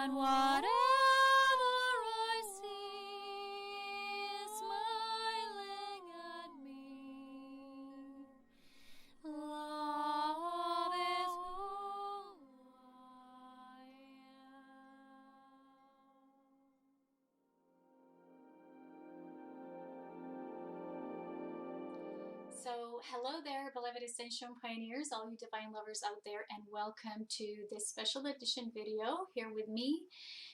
and whatever I see is smiling at me. Love is who I am. So, hello there, beloved Ascension pioneers, all you divine lovers out there, and welcome to this special edition video here with me.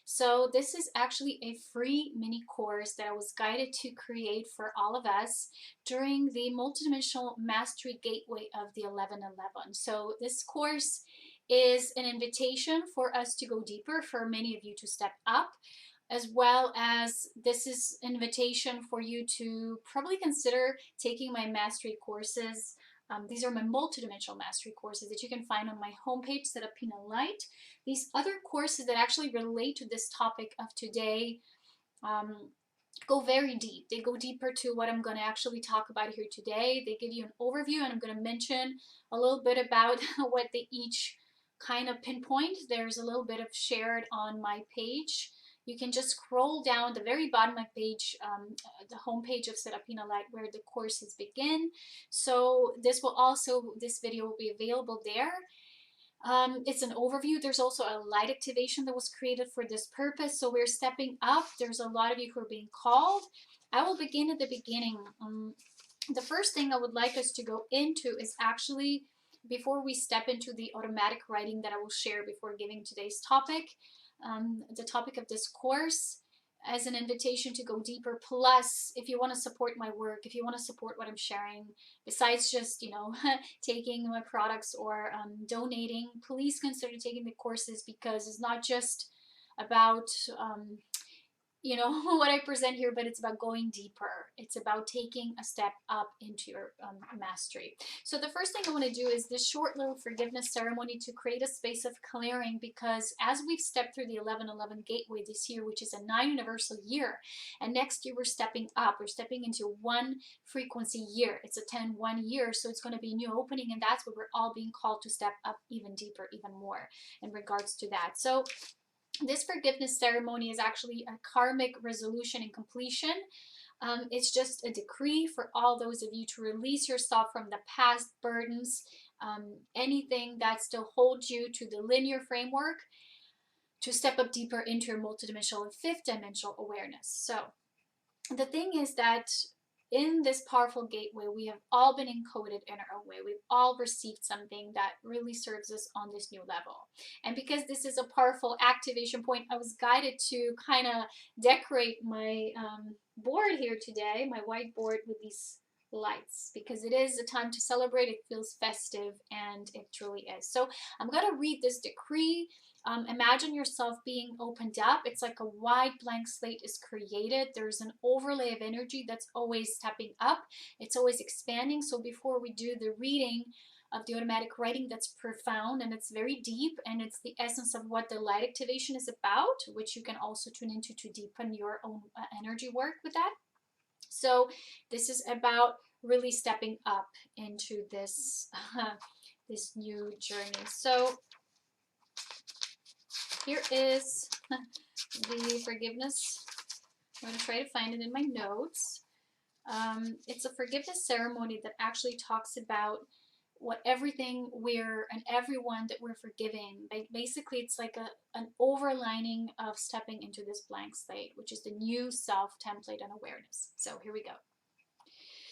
So, this is actually a free mini course that I was guided to create for all of us during the Multidimensional Mastery Gateway of the 1111. So, this course is an invitation for us to go deeper, for many of you to step up, as well as this is an invitation for you to probably consider taking my mastery courses. These are my multidimensional mastery courses that you can find on my homepage, Serapina Light. These other courses that actually relate to this topic of today go very deep. They go deeper to what I'm going to actually talk about here today. They give you an overview, and I'm going to mention a little bit about what they each kind of pinpoint. There's a little bit of shared on my page. You can just scroll down the very bottom of my page, the homepage of Serapina Light, where the courses begin. So this video will be available there. It's an overview. There's also a light activation that was created for this purpose. So we're stepping up. There's a lot of you who are being called. I will begin at the beginning. The first thing I would like us to go into is actually, before we step into the automatic writing that I will share before giving today's topic, the topic of this course, as an invitation to go deeper. Plus, if you want to support my work, if you want to support what I'm sharing, besides just, taking my products or donating, please consider taking the courses, because it's not just about what I present here, but it's about going deeper. It's about taking a step up into your mastery. So the first thing I want to do is this short little forgiveness ceremony to create a space of clearing, because as we've stepped through the 1111 gateway this year, which is a 9 universal year, and next year we're stepping up. We're stepping into 1 frequency year. It's a 10-1 year, so it's going to be a new opening, and that's where we're all being called to step up even deeper, even more in regards to that. So this forgiveness ceremony is actually a karmic resolution and completion. It's just a decree for all those of you to release yourself from the past burdens, anything that still holds you to the linear framework, to step up deeper into your multidimensional and fifth dimensional awareness. So the thing is that in this powerful gateway, we have all been encoded in our own way. We've all received something that really serves us on this new level. And because this is a powerful activation point, I was guided to kind of decorate my board here today, my whiteboard, with these lights, because it is a time to celebrate. It feels festive, and it truly is. So I'm going to read this decree. Imagine yourself being opened up. It's like a wide blank slate is created. There's an overlay of energy that's always stepping up. It's always expanding. So before we do the reading of the automatic writing, that's profound and it's very deep, and it's the essence of what the light activation is about, which you can also tune into to deepen your own energy work with that. So this is about really stepping up into this this new journey. So here is the forgiveness. I'm going to try to find it in my notes. It's a forgiveness ceremony that actually talks about what everything and everyone that we're forgiving. Basically, it's like an overlining of stepping into this blank slate, which is the new self template and awareness. So here we go.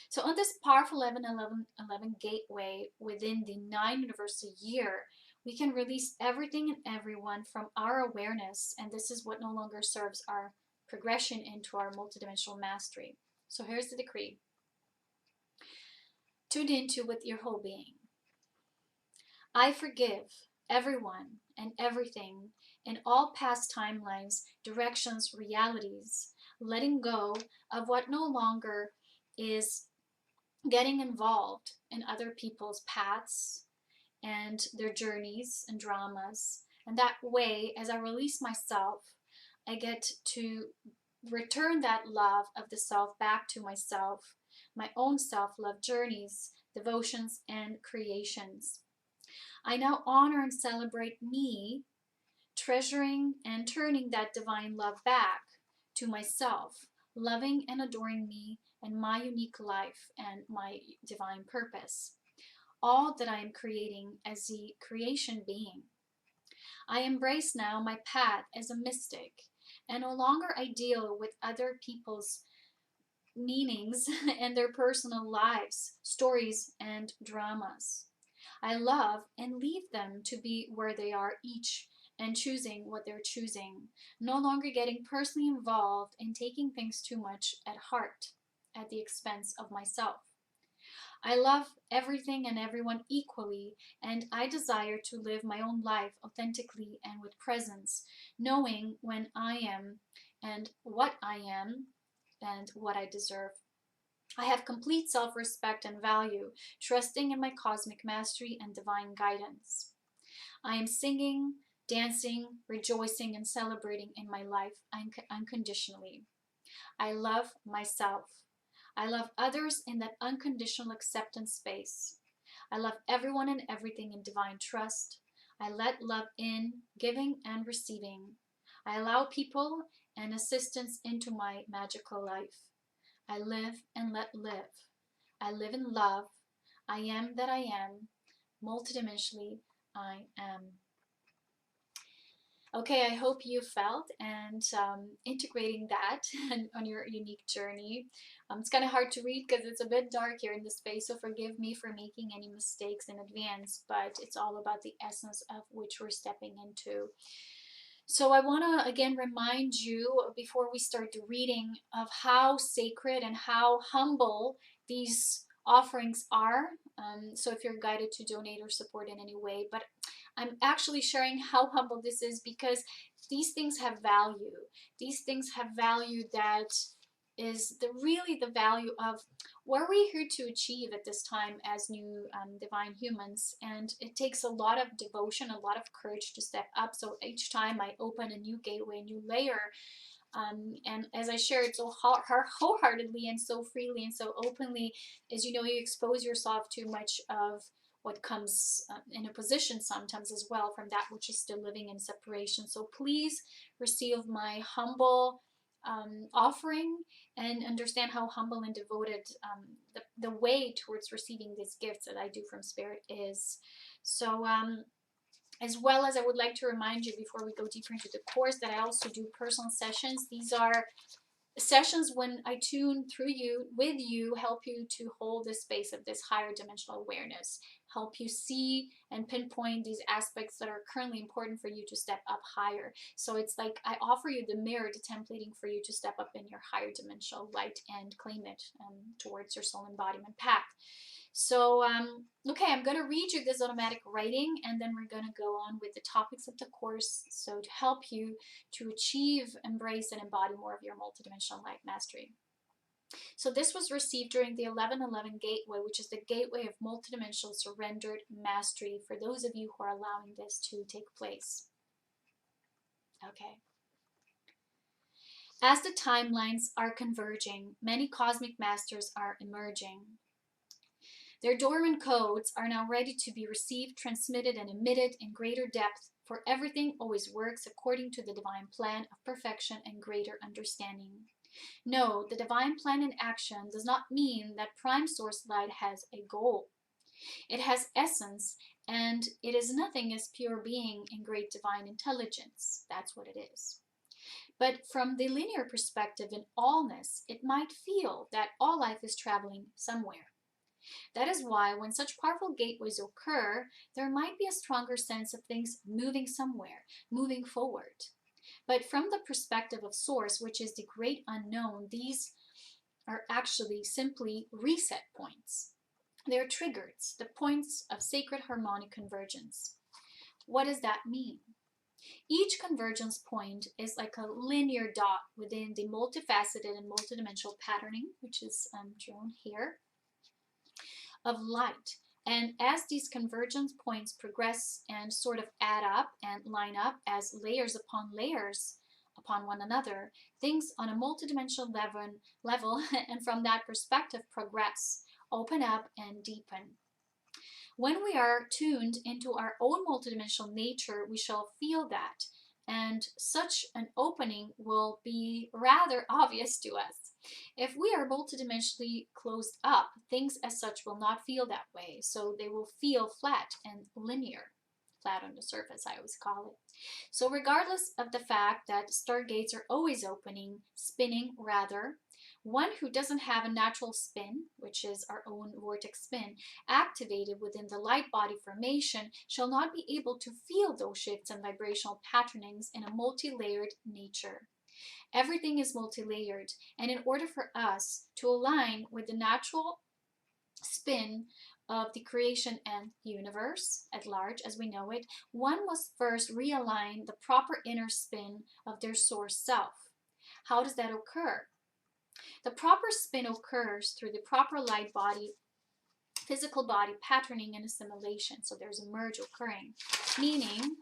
So on this powerful 11-11-11 gateway within the 9 universal year, we can release everything and everyone from our awareness, and this is what no longer serves our progression into our multidimensional mastery. So here's the decree. Tune into with your whole being. I forgive everyone and everything in all past timelines, directions, realities, letting go of what no longer is getting involved in other people's paths and their journeys and dramas. And that way, as I release myself, I get to return that love of the self back to myself, my own self-love journeys, devotions, and creations. I now honor and celebrate me, treasuring and turning that divine love back to myself, loving and adoring me and my unique life and my divine purpose, all that I am creating as the creation being. I embrace now my path as a mystic, and no longer I deal with other people's meanings and their personal lives, stories, and dramas. I love and leave them to be where they are each and choosing what they're choosing, no longer getting personally involved and taking things too much at heart at the expense of myself. I love everything and everyone equally, and I desire to live my own life authentically and with presence, knowing when I am and what I am and what I deserve. I have complete self-respect and value, trusting in my cosmic mastery and divine guidance. I am singing, dancing, rejoicing, and celebrating in my life unconditionally. I love myself. I love others in that unconditional acceptance space. I love everyone and everything in divine trust. I let love in, giving and receiving. I allow people and assistance into my magical life. I live and let live. I live in love. I am that I am. Multidimensionally, I am. Okay, I hope you felt and integrating that on your unique journey. It's kind of hard to read because it's a bit dark here in the space, so forgive me for making any mistakes in advance, but it's all about the essence of which we're stepping into. So I want to again remind you before we start the reading of how sacred and how humble these offerings are. So if you're guided to donate or support in any way, but I'm actually sharing how humble this is because these things have value. These things have value that is really the value of what we're here to achieve at this time as new divine humans. And it takes a lot of devotion, a lot of courage to step up. So each time I open a new gateway, a new layer, and as I share it so wholeheartedly and so freely and so openly, as you know, you expose yourself to much of what comes in opposition sometimes as well from that which is still living in separation. So please receive my humble offering and understand how humble and devoted the way towards receiving these gifts that I do from Spirit is. So as well as I would like to remind you before we go deeper into the course that I also do personal sessions. These are sessions when I tune through you, with you, help you to hold the space of this higher dimensional awareness, help you see and pinpoint these aspects that are currently important for you to step up higher. So it's like I offer you the mirror, the templating for you to step up in your higher dimensional light and claim it towards your soul embodiment path. So, okay, I'm going to read you this automatic writing, and then we're going to go on with the topics of the course. So to help you to achieve, embrace, and embody more of your multidimensional light mastery. So this was received during the 1111 Gateway, which is the Gateway of Multidimensional Surrendered Mastery, for those of you who are allowing this to take place. Okay. As the timelines are converging, many cosmic masters are emerging. Their dormant codes are now ready to be received, transmitted, and emitted in greater depth, for everything always works according to the divine plan of perfection and greater understanding. No, the divine plan in action does not mean that Prime Source Light has a goal. It has essence, and it is nothing as pure being in great divine intelligence. That's what it is. But from the linear perspective in allness, it might feel that all life is traveling somewhere. That is why when such powerful gateways occur, there might be a stronger sense of things moving somewhere, moving forward. But from the perspective of Source, which is the great unknown, these are actually simply reset points. They're triggers, the points of sacred harmonic convergence. What does that mean? Each convergence point is like a linear dot within the multifaceted and multidimensional patterning, which is drawn here, of light. And as these convergence points progress and sort of add up and line up as layers upon one another, things on a multidimensional level and from that perspective progress, open up and deepen. When we are tuned into our own multidimensional nature, we shall feel that and such an opening will be rather obvious to us. If we are multidimensionally closed up, things as such will not feel that way, so they will feel flat and linear. Flat on the surface, I always call it. So regardless of the fact that stargates are always opening, spinning rather, one who doesn't have a natural spin, which is our own vortex spin, activated within the light body formation shall not be able to feel those shifts and vibrational patternings in a multi-layered nature. Everything is multi-layered, and in order for us to align with the natural spin of the creation and universe at large as we know it, one must first realign the proper inner spin of their source self. How does that occur? The proper spin occurs through the proper light body, physical body patterning and assimilation. So there's a merge occurring, meaning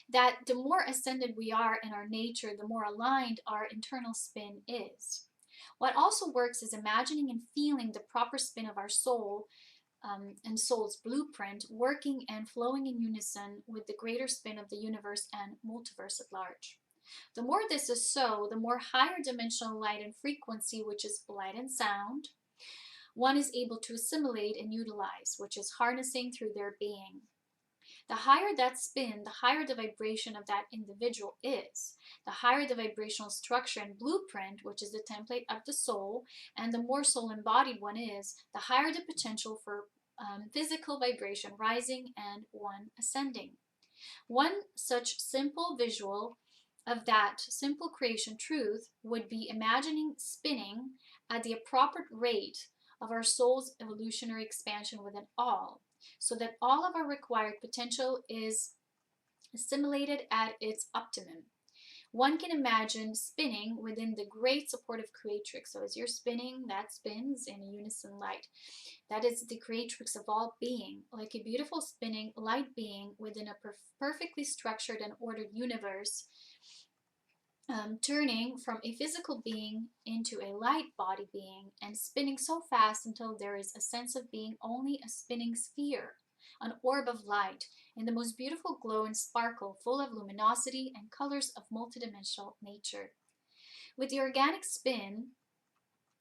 that the more ascended we are in our nature, the more aligned our internal spin is. What also works is imagining and feeling the proper spin of our soul and soul's blueprint working and flowing in unison with the greater spin of the universe and multiverse at large. The more this is so, the more higher dimensional light and frequency, which is light and sound, one is able to assimilate and utilize, which is harnessing through their being. The higher that spin, the higher the vibration of that individual is. The higher the vibrational structure and blueprint, which is the template of the soul, and the more soul embodied one is, the higher the potential for physical vibration rising and one ascending. One such simple visual of that simple creation truth would be imagining spinning at the appropriate rate of our soul's evolutionary expansion within all, so that all of our required potential is assimilated at its optimum. One can imagine spinning within the great supportive creatrix. So as you're spinning, that spins in a unison light. That is the creatrix of all being, like a beautiful spinning light being within a perfectly structured and ordered universe, turning from a physical being into a light body being and spinning so fast until there is a sense of being only a spinning sphere, an orb of light in the most beautiful glow and sparkle, full of luminosity and colors of multidimensional nature. With the organic spin,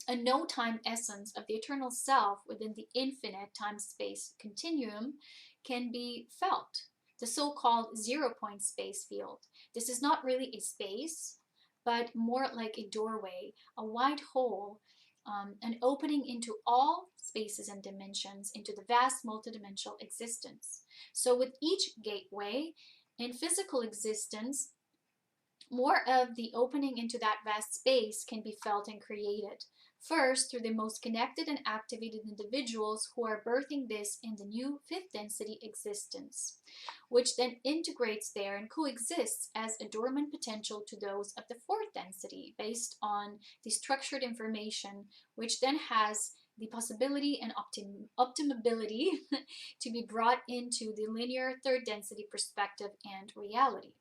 a no-time essence of the eternal self within the infinite time-space continuum can be felt, the so-called zero-point space field. This is not really a space, but more like a doorway, a wide hole, an opening into all spaces and dimensions, into the vast multidimensional existence. So with each gateway in physical existence, more of the opening into that vast space can be felt and created. First, through the most connected and activated individuals who are birthing this in the new fifth density existence, which then integrates there and coexists as a dormant potential to those of the fourth density based on the structured information, which then has the possibility and optimability to be brought into the linear third density perspective and reality.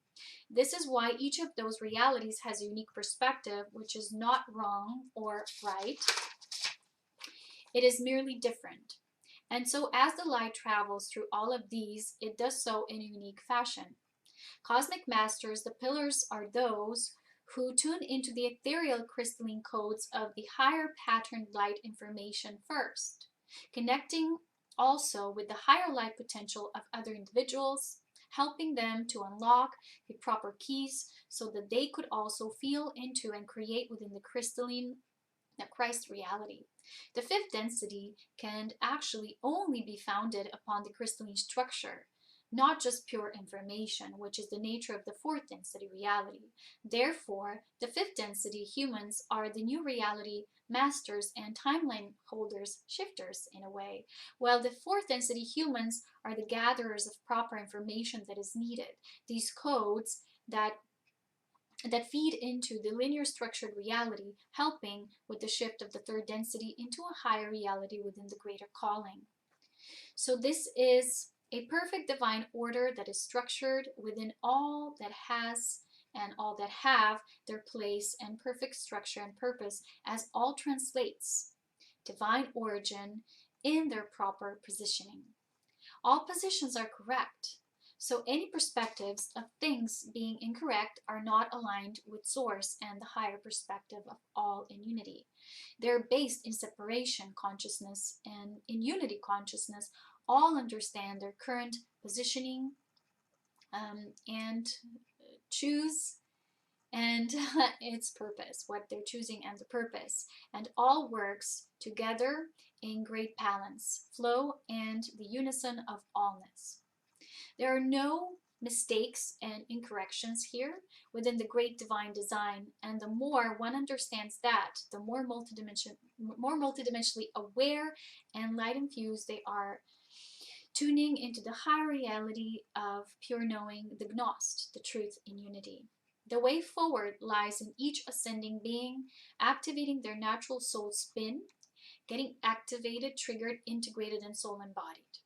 This is why each of those realities has a unique perspective, which is not wrong or right. It is merely different. And so as the light travels through all of these, it does so in a unique fashion. Cosmic Masters, the pillars are those who tune into the ethereal crystalline codes of the higher patterned light information first, connecting also with the higher light potential of other individuals, helping them to unlock the proper keys so that they could also feel into and create within the crystalline, the Christ reality. The fifth density can actually only be founded upon the crystalline structure, not just pure information, which is the nature of the fourth density reality. Therefore, the fifth density humans are the new reality masters and timeline holders, shifters in a way, while the fourth density humans are the gatherers of proper information that is needed, these codes that feed into the linear structured reality, helping with the shift of the third density into a higher reality within the greater calling. So this is a perfect divine order that is structured within all that has and all that have their place and perfect structure and purpose, as all translates divine origin in their proper positioning. All positions are correct. So any perspectives of things being incorrect are not aligned with source and the higher perspective of all in unity. They're based in separation consciousness, and in unity consciousness, all understand their current positioning and choose and its purpose, what they're choosing and the purpose, and all works together in great balance, flow, and the unison of allness. There are no mistakes and incorrections here within the great divine design, and the more one understands that, the more multidimensionally aware and light infused they are, tuning into the higher reality of pure knowing, the Gnost, the truth in unity. The way forward lies in each ascending being activating their natural soul spin, getting activated, triggered, integrated, and soul embodied.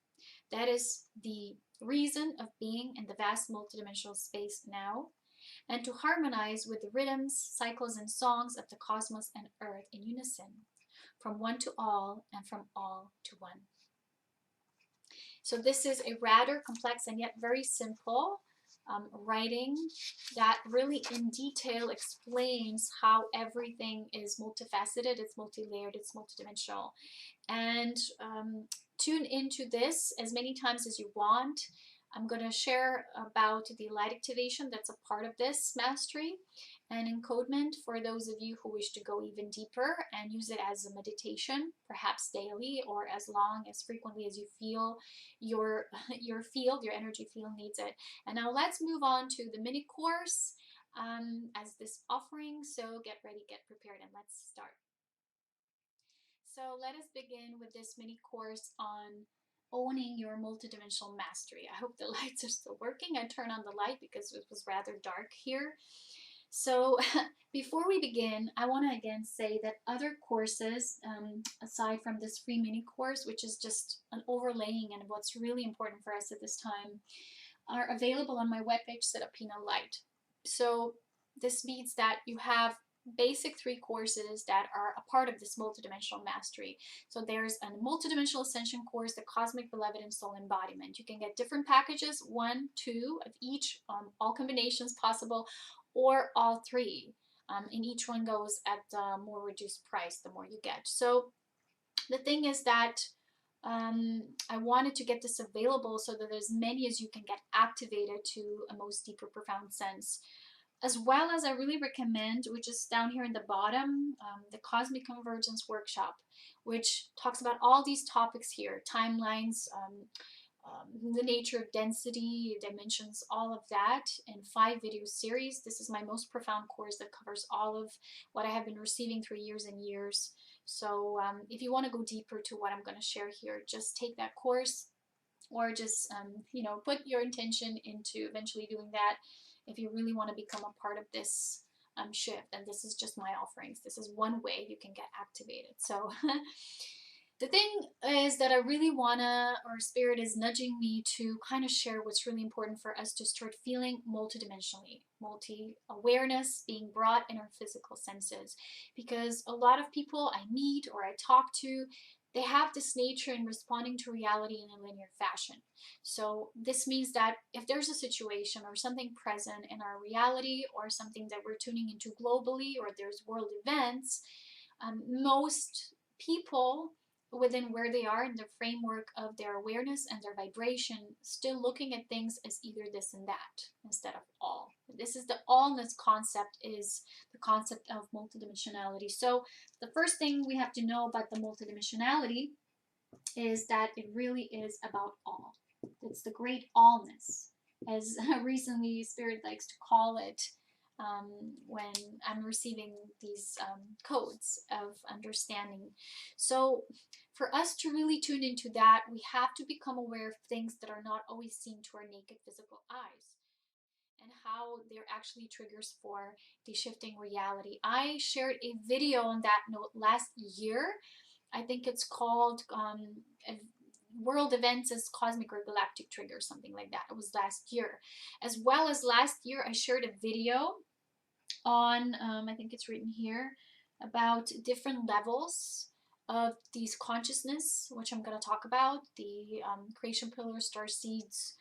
That is the reason of being in the vast multidimensional space now, and to harmonize with the rhythms, cycles, and songs of the cosmos and earth in unison, from one to all and from all to one. So this is a rather complex and yet very simple writing that really in detail explains how everything is multifaceted, it's multi-layered, it's multidimensional. And tune into this as many times as you want. I'm going to share about the light activation that's a part of this mastery and encodement for those of you who wish to go even deeper and use it as a meditation, perhaps daily or as long, as frequently as you feel your field, your energy field needs it. And now let's move on to the mini course as this offering. So get ready, get prepared, and let's start. So let us begin with this mini course on owning your multidimensional mastery. I hope the lights are still working. I turned on the light because it was rather dark here. So before we begin, I want to again say that other courses, aside from this free mini course, which is just an overlaying and what's really important for us at this time, are available on my webpage, Serapina Light. So this means that you have basic 3 courses that are a part of this multidimensional mastery. So there's a multidimensional ascension course, the cosmic beloved and soul embodiment. You can get different packages, 1, 2 of each, all combinations possible, or all 3. And each one goes at a more reduced price the more you get. So the thing is that I wanted to get this available so that as many as you can get activated to a most deeper, profound sense. As well as I really recommend, which is down here in the bottom, the Cosmic Convergence Workshop, which talks about all these topics here, timelines, the nature of density, dimensions, all of that in 5 video series. This is my most profound course that covers all of what I have been receiving through years and years. So if you want to go deeper to what I'm going to share here, just take that course, or just put your intention into eventually doing that. If you really want to become a part of this shift, and this is just my offerings, this is one way you can get activated. So the thing is that I really wanna, or Spirit is nudging me to kind of share what's really important for us to start feeling multidimensionally, multi-awareness being brought in our physical senses. Because a lot of people I meet or I talk to, they have this nature in responding to reality in a linear fashion. So this means that if there's a situation or something present in our reality or something that we're tuning into globally, or there's world events, most people within where they are in the framework of their awareness and their vibration, still looking at things as either this and that instead of all. This is the allness concept, is the concept of multidimensionality. So the first thing we have to know about the multidimensionality is that it really is about all. It's the great allness, as recently Spirit likes to call it, when I'm receiving these codes of understanding. So for us to really tune into that, we have to become aware of things that are not always seen to our naked physical eyes, and how they're actually triggers for the shifting reality. I shared a video on that note last year. I think it's called World Events as Cosmic or Galactic Triggers, something like that. It was last year. As well as last year, I shared a video on, I think it's written here, about different levels of these consciousness, which I'm going to talk about, the creation pillars, star seeds,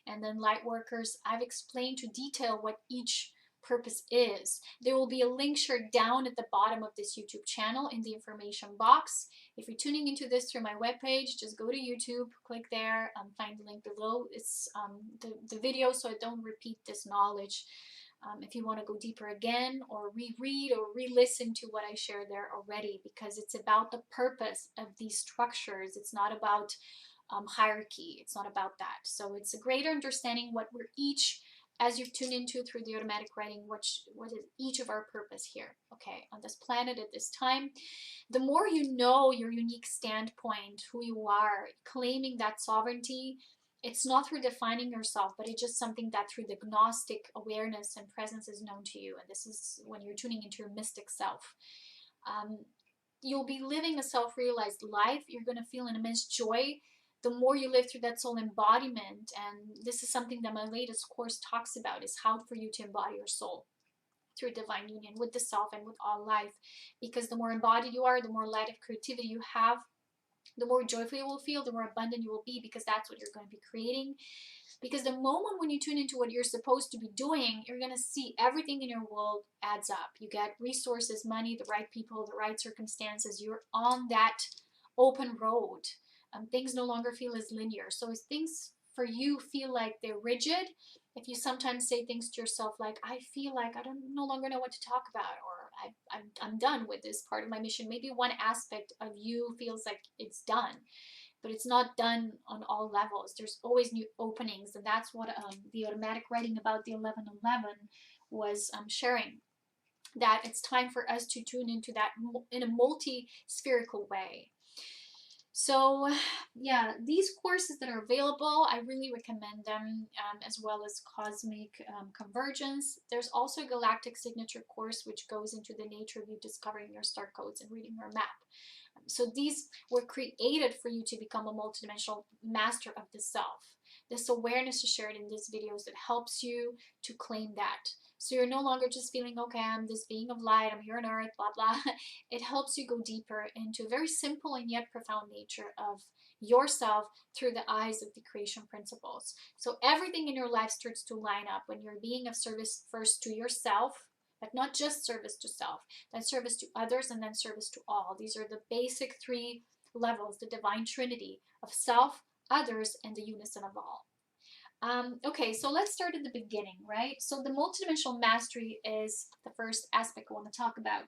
and then light workers. I've explained to detail what each purpose is. There will be a link shared down at the bottom of this YouTube channel in the information box. If you're tuning into this through my webpage, just go to YouTube, click there, find the link below. It's the video, so I don't repeat this knowledge. If you want to go deeper again, or reread or re-listen to what I shared there already, because it's about the purpose of these structures. It's not about hierarchy. It's not about that. So it's a greater understanding what we're each, as you tune into through the automatic writing, what is each of our purpose here, okay, on this planet at this time. The more you know your unique standpoint, who you are, claiming that sovereignty, it's not through defining yourself, but it's just something that through the gnostic awareness and presence is known to you. And this is when you're tuning into your mystic self. You'll be living a self-realized life. You're going to feel an immense joy the more you live through that soul embodiment. And this is something that my latest course talks about, is how for you to embody your soul through divine union with the self and with all life. Because the more embodied you are, the more light of creativity you have, the more joyful you will feel, the more abundant you will be, because that's what you're going to be creating. Because the moment when you tune into what you're supposed to be doing, you're going to see everything in your world adds up. You get resources, money, the right people, the right circumstances. You're on that open road. Things no longer feel as linear. So as things for you feel like they're rigid, if you sometimes say things to yourself like, I feel like I no longer know what to talk about, or I'm done with this part of my mission. Maybe one aspect of you feels like it's done, but it's not done on all levels. There's always new openings, and that's what the automatic writing about the 1111 was sharing. That it's time for us to tune into that in a multi-spherical way. So yeah, these courses that are available, I really recommend them, as well as Cosmic Convergence. There's also a Galactic Signature course, which goes into the nature of you discovering your star codes and reading your map. So these were created for you to become a multidimensional master of the self. This awareness is shared in these videos that helps you to claim that. So you're no longer just feeling, okay, I'm this being of light, I'm here on earth, blah, blah. It helps you go deeper into a very simple and yet profound nature of yourself through the eyes of the creation principles. So everything in your life starts to line up when you're being of service first to yourself, but not just service to self, then service to others, and then service to all. These are the basic three levels, the divine trinity of self, others, and the unison of all. Okay, so let's start at the beginning, right? So the multidimensional mastery is the first aspect I want to talk about.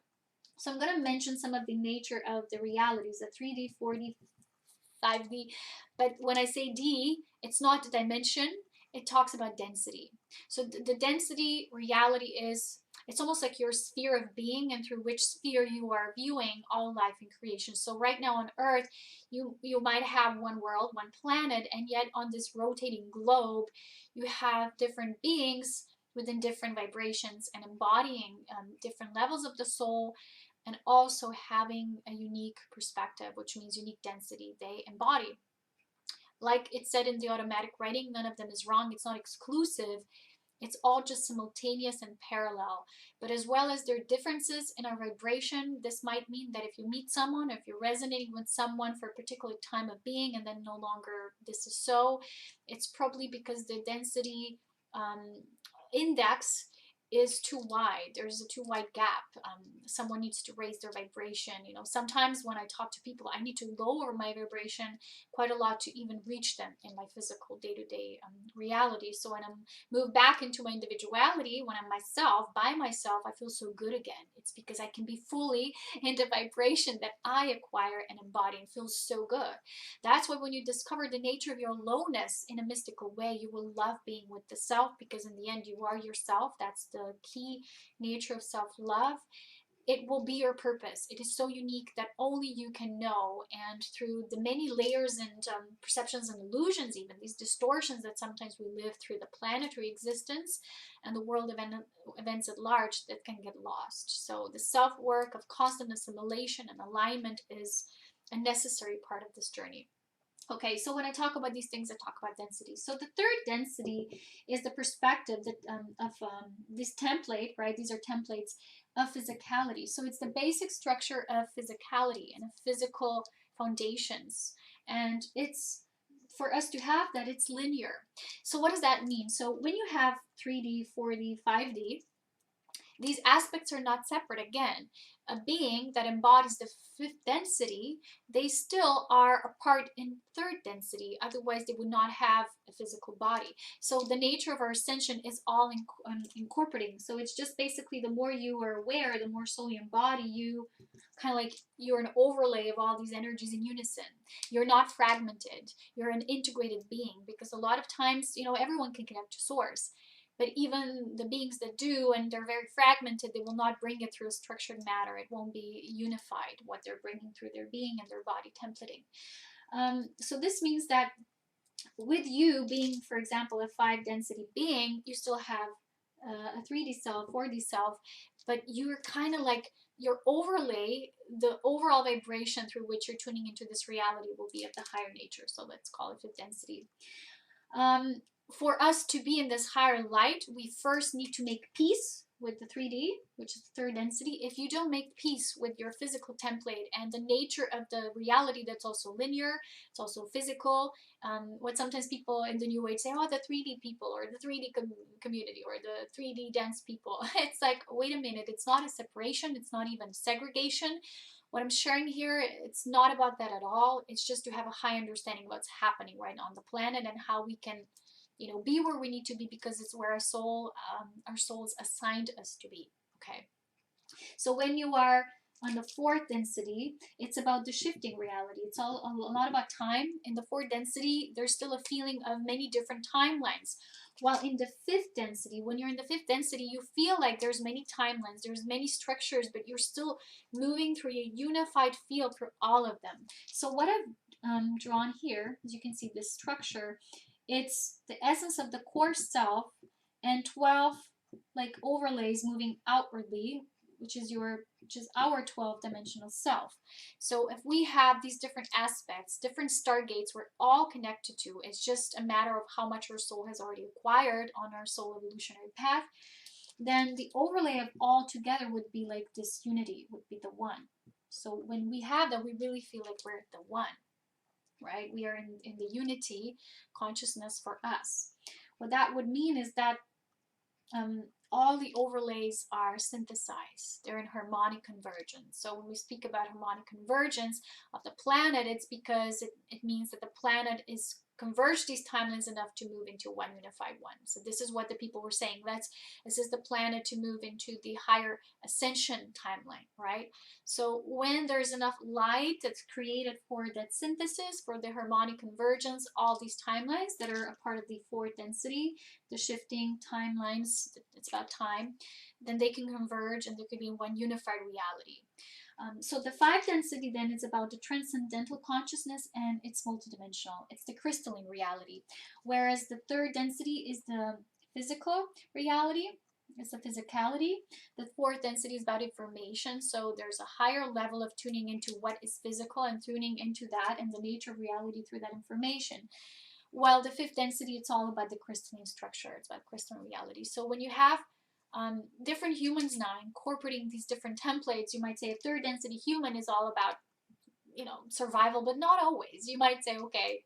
So I'm going to mention some of the nature of the realities, the 3D, 4D, 5D. But when I say D, it's not a dimension. It talks about density. So the density reality is, it's almost like your sphere of being, and through which sphere you are viewing all life and creation. So right now on Earth, you might have one world, one planet, and yet on this rotating globe, you have different beings within different vibrations and embodying different levels of the soul, and also having a unique perspective, which means unique density they embody. Like it said in the automatic writing, none of them is wrong. It's not exclusive. It's all just simultaneous and parallel. But as well as there are differences in our vibration, this might mean that if you meet someone, if you're resonating with someone for a particular time of being, and then no longer this is so, it's probably because the density index is too wide. There's a too wide gap. Someone needs to raise their vibration. You know, sometimes when I talk to people, I need to lower my vibration quite a lot to even reach them in my physical day-to-day reality. So when I'm moved back into my individuality, when I'm myself, by myself, I feel so good again. It's because I can be fully in the vibration that I acquire and embody, and feels so good. That's why when you discover the nature of your aloneness in a mystical way, you will love being with the self, because in the end you are yourself. That's the key nature of self-love. It will be your purpose. It is so unique that only you can know. And through the many layers and perceptions and illusions, even these distortions that sometimes we live through the planetary existence and the world events at large, that can get lost. So the self-work of constant assimilation and alignment is a necessary part of this journey. Okay, so when I talk about these things, I talk about density. So the third density is the perspective that of this template, right? These are templates of physicality. So it's the basic structure of physicality and of physical foundations. And it's for us to have that, it's linear. So what does that mean? So when you have 3D, 4D, 5D, these aspects are not separate. Again, a being that embodies the fifth density, they still are a part in third density. Otherwise, they would not have a physical body. So the nature of our ascension is all incorporating. So it's just basically the more you are aware, the more soul you embody, you kind of like you're an overlay of all these energies in unison. You're not fragmented. You're an integrated being, because a lot of times, you know, everyone can connect to source. But even the beings that do, and they're very fragmented, they will not bring it through a structured matter. It won't be unified, what they're bringing through their being and their body templating. So this means that with you being, for example, a 5 density being, you still have a 3D self, 4D self, but you're kind of like your overlay, the overall vibration through which you're tuning into this reality will be of the higher nature. So let's call it 5th density. For us to be in this higher light, we first need to make peace with the 3D, which is the 3rd density. If you don't make peace with your physical template and the nature of the reality that's also linear, it's also physical, what sometimes people in the New Age say, oh, the 3D people, or the 3D community, or the 3D dance people. It's like, wait a minute, it's not a separation, it's not even segregation. What I'm sharing here, it's not about that at all. It's just to have a high understanding of what's happening right now on the planet and how we can, you know, be where we need to be, because it's where our souls assigned us to be. Okay. So when you are on the 4th density, it's about the shifting reality. It's all a lot about time. In the 4th density, there's still a feeling of many different timelines. While in the 5th density, when you're in the 5th density, you feel like there's many timelines, there's many structures, but you're still moving through a unified field through all of them. So what I've drawn here, as you can see, this structure, it's the essence of the core self and 12 like overlays moving outwardly, which is our 12 dimensional self. So if we have these different aspects, different stargates we're all connected to, it's just a matter of how much our soul has already acquired on our soul evolutionary path, then the overlay of all together would be like this unity, would be the one. So when we have that, we really feel like we're the one. Right? We are in the unity consciousness for us. What that would mean is that all the overlays are synthesized. They're in harmonic convergence. So when we speak about harmonic convergence of the planet, it's because it means that the planet is converged these timelines enough to move into one unified one. So this is what the people were saying. This is the planet to move into the higher ascension timeline, right? So when there's enough light that's created for that synthesis, for the harmonic convergence, all these timelines that are a part of the 4th density, the shifting timelines, it's about time, then they can converge and there could be one unified reality. So the 5th density then is about the transcendental consciousness, and it's multidimensional. It's the crystalline reality. Whereas the 3rd density is the physical reality. It's the physicality. The 4th density is about information. So there's a higher level of tuning into what is physical and tuning into that and the nature of reality through that information. While the 5th density, it's all about the crystalline structure. It's about crystalline reality. So when you have different humans now incorporating these different templates, you might say a 3rd density human is all about, you know, survival, but not always. You might say, okay,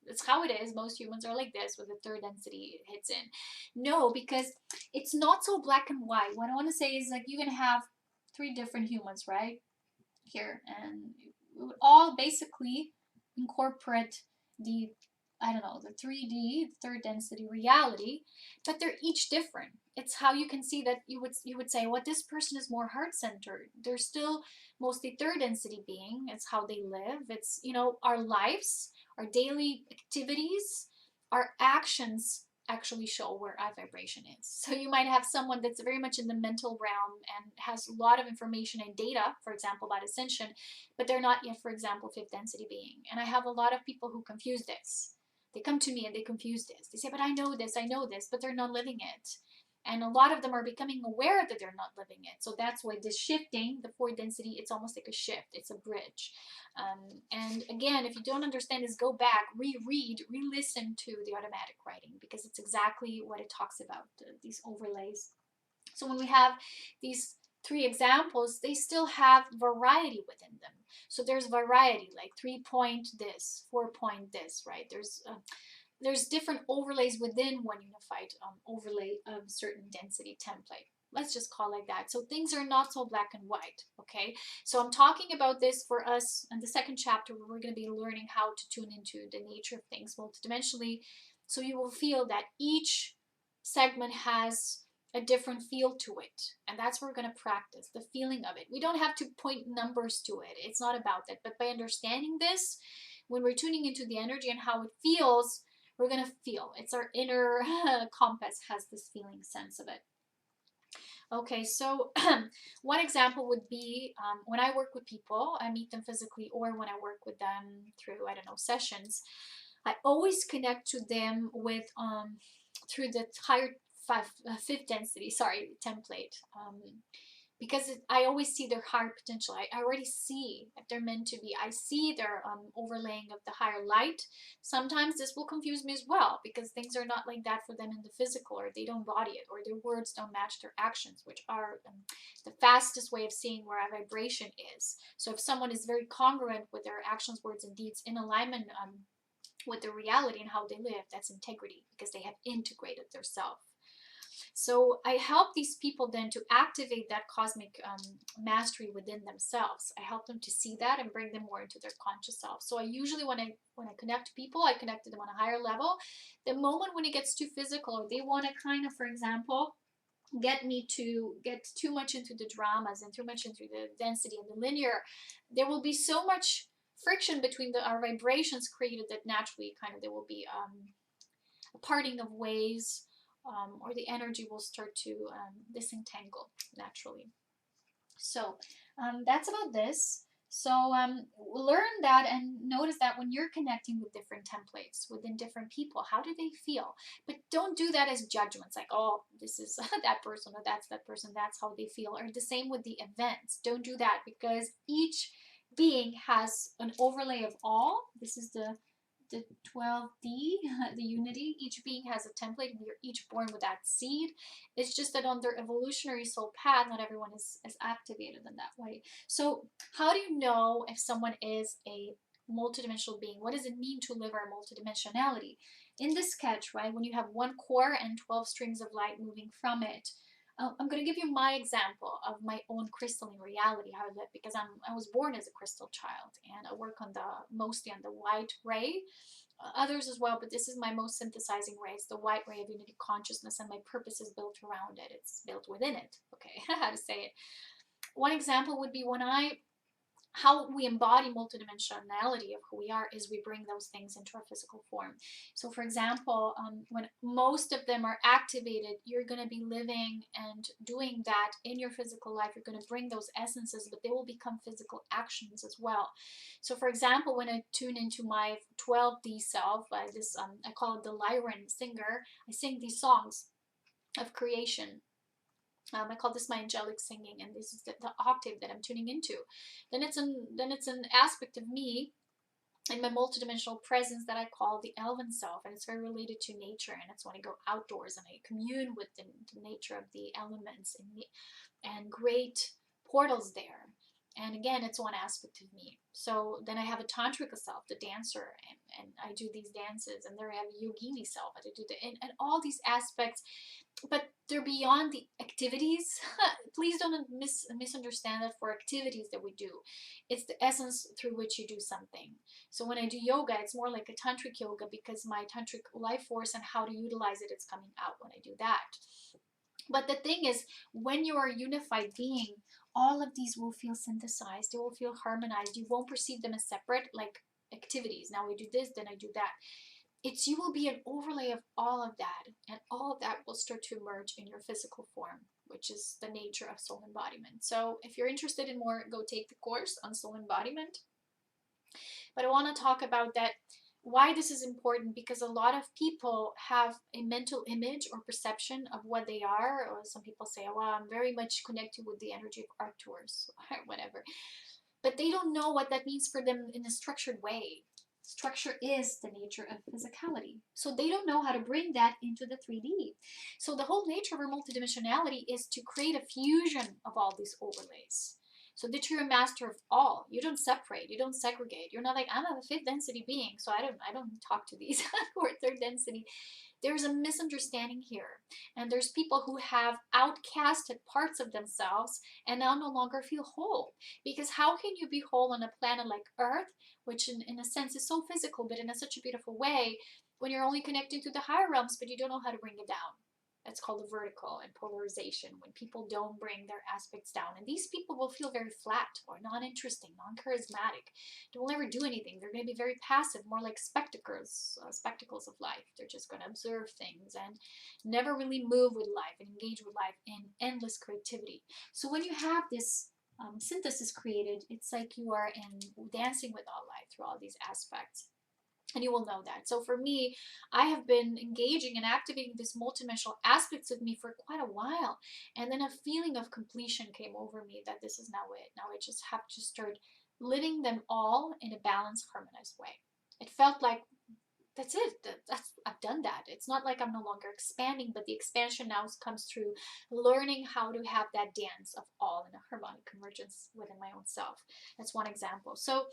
it's how it is. Most humans are like this with the 3rd density hits in. No, because it's not so black and white. What I want to say is, like, you can have 3 different humans right here, and we would all basically incorporate the, I don't know, the 3D, 3rd density reality, but they're each different. It's how you can see that you would say, well, this person is more heart-centered. They're still mostly 3rd density being. It's how they live. It's, you know, our lives, our daily activities, our actions actually show where our vibration is. So you might have someone that's very much in the mental realm and has a lot of information and data, for example, about ascension, but they're not yet, for example, 5th density being. And I have a lot of people who confuse this. They come to me and they confuse this. They say, but I know this, but they're not living it. And a lot of them are becoming aware that they're not living it. So that's why this shifting, the 4th density, it's almost like a shift. It's a bridge. And again, if you don't understand this, go back, reread, re-listen to the automatic writing, because it's exactly what it talks about, these overlays. So when we have these three examples, they still have variety within them. So there's variety, like 3-point this, 4-point this, right? There's different overlays within one unified overlay of certain density template. Let's just call it like that. So things are not so black and white, okay? So I'm talking about this for us in the second chapter, where we're going to be learning how to tune into the nature of things multidimensionally. So you will feel that each segment has a different feel to it. And that's what we're going to practice, the feeling of it. We don't have to point numbers to it. It's not about that. But by understanding this, when we're tuning into the energy and how it feels, we're going to feel. It's our inner compass has this feeling sense of it. Okay, so one example would be when I work with people, I meet them physically, or when I work with them through, I don't know, sessions, I always connect to them with through the higher fifth density, sorry, template. Because I always see their higher potential. I already see if they're meant to be. I see their overlaying of the higher light. Sometimes this will confuse me as well, because things are not like that for them in the physical, or they don't body it, or their words don't match their actions, which are the fastest way of seeing where a vibration is. So if someone is very congruent with their actions, words, and deeds in alignment with the reality and how they live, that's integrity, because they have integrated their self. So I help these people then to activate that cosmic mastery within themselves. I help them to see that and bring them more into their conscious self. So I usually, when I connect to people, I connect to them on a higher level. The moment when it gets too physical, or they want to kind of, for example, get me to get too much into the dramas and too much into the density and the linear, there will be so much friction between our vibrations created that naturally kind of there will be a parting of ways, or the energy will start to disentangle naturally. So that's about this. So learn that and notice that when you're connecting with different templates within different people, how do they feel? But don't do that as judgments, like, oh, this is that person, or that's that person, that's how they feel. Or the same with the events. Don't do that, because each being has an overlay of all. This is the 12D, the unity. Each being has a template. We are each born with that seed. It's just that on their evolutionary soul path, not everyone is activated in that way. So how do you know if someone is a multidimensional being? What does it mean to live our multidimensionality? In this sketch, right, when you have one core and 12 strings of light moving from it, I'm going to give you my example of my own crystalline reality, how I live, because I was born as a crystal child, and I work on mostly on the white ray, others as well, but this is my most synthesizing ray. It's the white ray of unity consciousness, and my purpose is built around it. It's built within it. Okay, how to say it. One example would be how we embody multidimensionality of who we are is we bring those things into our physical form. So for example, when most of them are activated, you're going to be living and doing that in your physical life. You're going to bring those essences, but they will become physical actions as well. So for example, when I tune into my 12D self, I call it the lyran singer, I sing these songs of creation. I call this my angelic singing, and this is the octave that I'm tuning into. Then it's an aspect of me and my multidimensional presence that I call the elven self, and it's very related to nature, and it's when I go outdoors and I commune with the nature of the elements and great portals there. And again, it's one aspect of me. So then I have a tantrika self, the dancer, and I do these dances, and there I have a yogini self, I do and all these aspects, but they're beyond the activities. Please don't misunderstand that for activities that we do. It's the essence through which you do something. So when I do yoga, it's more like a tantric yoga, because my tantric life force and how to utilize it, it's coming out when I do that. But the thing is, when you are a unified being, all of these will feel synthesized. They will feel harmonized. You won't perceive them as separate, like activities. Now we do this, then I do that. You will be an overlay of all of that, and all of that will start to emerge in your physical form, which is the nature of soul embodiment. So if you're interested in more, go take the course on soul embodiment. But I want to talk about that, why this is important, because a lot of people have a mental image or perception of what they are, or some people say, oh, well, I'm very much connected with the energy of art tours, or whatever. But they don't know what that means for them in a structured way. Structure is the nature of physicality. So they don't know how to bring that into the 3D. So the whole nature of our multidimensionality is to create a fusion of all these overlays. So that you're a master of all. You don't separate, you don't segregate. You're not like, I'm a fifth density being, so I don't talk to these who are third density. There's a misunderstanding here. And there's people who have outcasted parts of themselves and now no longer feel whole. Because how can you be whole on a planet like Earth, which in a sense is so physical, but in such a beautiful way, when you're only connecting to the higher realms, but you don't know how to bring it down? That's called the vertical and polarization, when people don't bring their aspects down. And these people will feel very flat or non-interesting, non-charismatic. They will never do anything. They're going to be very passive, more like spectacles of life. They're just going to observe things and never really move with life and engage with life in endless creativity. So when you have this synthesis created, it's like you are dancing with all life through all these aspects. And you will know that. So for me, I have been engaging and activating these multidimensional aspects of me for quite a while. And then a feeling of completion came over me that this is now it. Now I just have to start living them all in a balanced, harmonized way. It felt like that's it. I've done that. It's not like I'm no longer expanding, but the expansion now comes through learning how to have that dance of all in a harmonic convergence within my own self. That's one example. So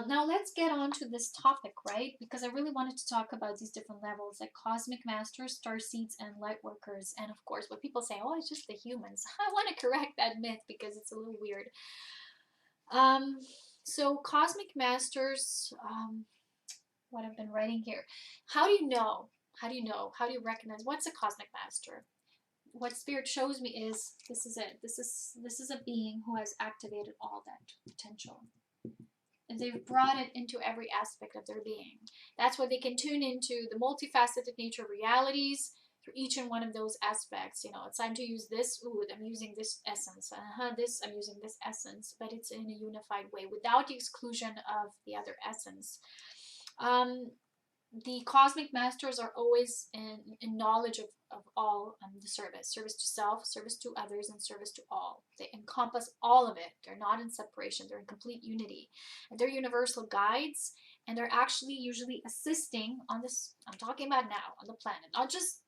now let's get on to this topic, right? Because I really wanted to talk about these different levels, like cosmic masters, starseeds, and light workers. And of course, what people say, oh, it's just the humans. I want to correct that myth because it's a little weird. So cosmic masters, what I've been writing here. How do you know? How do you know? How do you recognize what's a cosmic master? What spirit shows me is this is it. This is a being who has activated all that potential. And they've brought it into every aspect of their being. That's why they can tune into the multifaceted nature of realities through each and one of those aspects. You know, it's time to use this. Ooh, I'm using this essence. This, I'm using this essence. But it's in a unified way without the exclusion of the other essence. The cosmic masters are always in knowledge of all the service to self, service to others, and service to all. They encompass all of it. They're not in separation. They're in complete unity. And they're universal guides, and they're actually usually assisting on this, I'm talking about now, on the planet, not just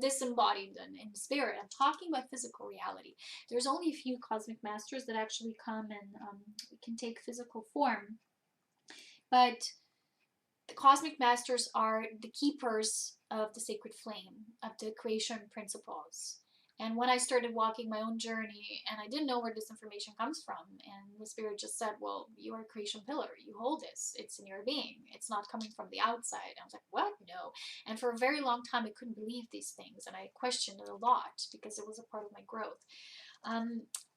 disembodied in spirit. I'm talking about physical reality. There's only a few cosmic masters that actually come and can take physical form. But the cosmic masters are the keepers of the sacred flame, of the creation principles. And when I started walking my own journey, and I didn't know where this information comes from, and the spirit just said, well, you are a creation pillar. You hold this. It's in your being. It's not coming from the outside. I was like, what? No. And for a very long time, I couldn't believe these things. And I questioned it a lot because it was a part of my growth.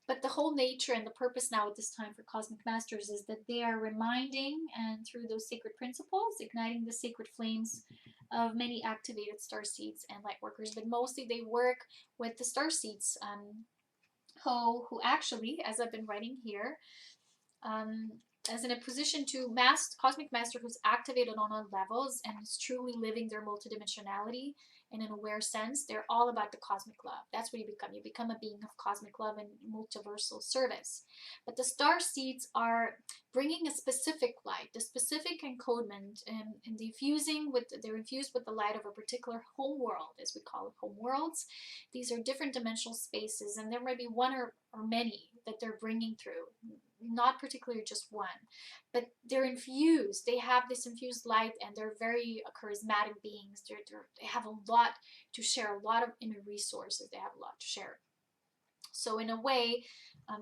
But the whole nature and the purpose now at this time for cosmic masters is that they are reminding, and through those sacred principles, igniting the sacred flames of many activated starseeds and light workers. But mostly they work with the starseeds who actually, as I've been writing here, as in a position to cosmic master who's activated on all levels and is truly living their multidimensionality in an aware sense. They're all about the cosmic love. That's what you become. You become a being of cosmic love and multiversal service. But the star seeds are bringing a specific light, the specific encodement, and they're infused with the light of a particular home world, as we call it, home worlds. These are different dimensional spaces, and there may be one or many that they're bringing through. Not particularly just one, but they're infused. They have this infused light, and they're very charismatic beings. They have a lot to share, a lot of inner resources. They have a lot to share. So in a way,